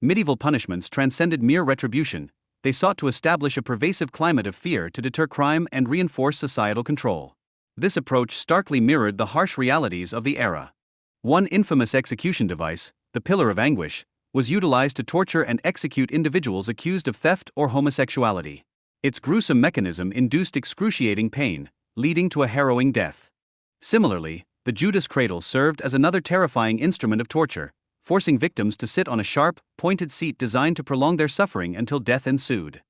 Medieval punishments transcended mere retribution, they sought to establish a pervasive climate of fear to deter crime and reinforce societal control. This approach starkly mirrored the harsh realities of the era. One infamous execution device, the pillar of anguish, was utilized to torture and execute individuals accused of theft or homosexuality. Its gruesome mechanism induced excruciating pain, leading to a harrowing death. Similarly, the Judas cradle served as another terrifying instrument of torture, forcing victims to sit on a sharp, pointed seat designed to prolong their suffering until death ensued.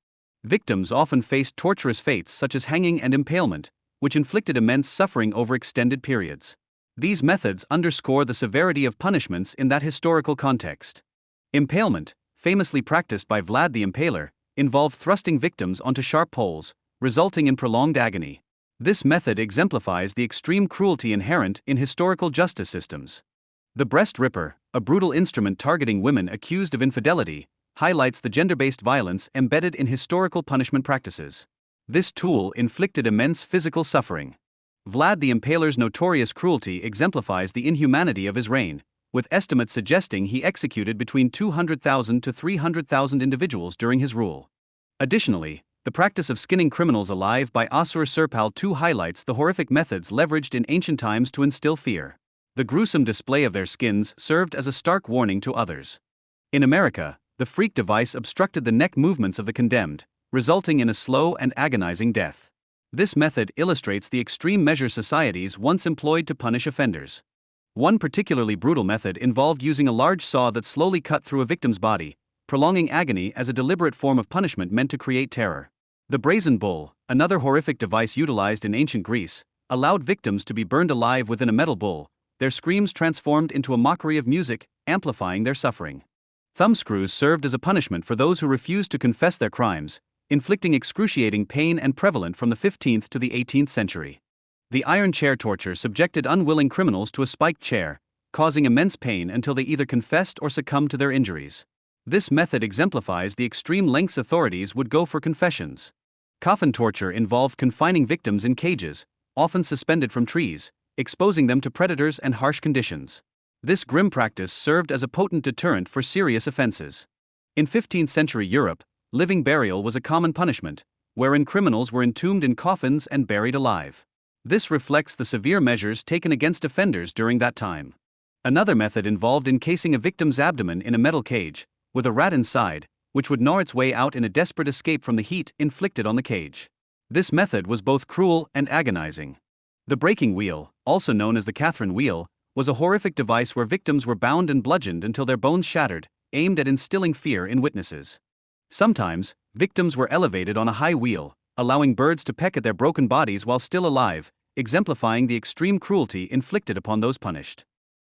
Victims often faced torturous fates such as hanging and impalement, which inflicted immense suffering over extended periods. These methods underscore the severity of punishments in that historical context. Impalement, famously practiced by Vlad the Impaler, involved thrusting victims onto sharp poles, resulting in prolonged agony. This method exemplifies the extreme cruelty inherent in historical justice systems. The breast ripper, a brutal instrument targeting women accused of infidelity, highlights the gender-based violence embedded in historical punishment practices. This tool inflicted immense physical suffering. Vlad the Impaler's notorious cruelty exemplifies the inhumanity of his reign, with estimates suggesting he executed between 200,000 to 300,000 individuals during his rule. Additionally, the practice of skinning criminals alive by Asur-Serpal II highlights the horrific methods leveraged in ancient times to instill fear. The gruesome display of their skins served as a stark warning to others. In America, the freak device obstructed the neck movements of the condemned, resulting in a slow and agonizing death. This method illustrates the extreme measures societies once employed to punish offenders. One particularly brutal method involved using a large saw that slowly cut through a victim's body, prolonging agony as a deliberate form of punishment meant to create terror. The brazen bull, another horrific device utilized in ancient Greece, allowed victims to be burned alive within a metal bull, their screams transformed into a mockery of music, amplifying their suffering. Thumbscrews served as a punishment for those who refused to confess their crimes, inflicting excruciating pain and prevalent from the 15th to the 18th century. The iron chair torture subjected unwilling criminals to a spiked chair, causing immense pain until they either confessed or succumbed to their injuries. This method exemplifies the extreme lengths authorities would go for confessions. Coffin torture involved confining victims in cages, often suspended from trees, exposing them to predators and harsh conditions. This grim practice served as a potent deterrent for serious offenses. In 15th century Europe, living burial was a common punishment, wherein criminals were entombed in coffins and buried alive. This reflects the severe measures taken against offenders during that time. Another method involved encasing a victim's abdomen in a metal cage, with a rat inside, which would gnaw its way out in a desperate escape from the heat inflicted on the cage. This method was both cruel and agonizing. The breaking wheel, also known as the Catherine wheel, was a horrific device where victims were bound and bludgeoned until their bones shattered, aimed at instilling fear in witnesses. Sometimes, victims were elevated on a high wheel, allowing birds to peck at their broken bodies while still alive, exemplifying the extreme cruelty inflicted upon those punished.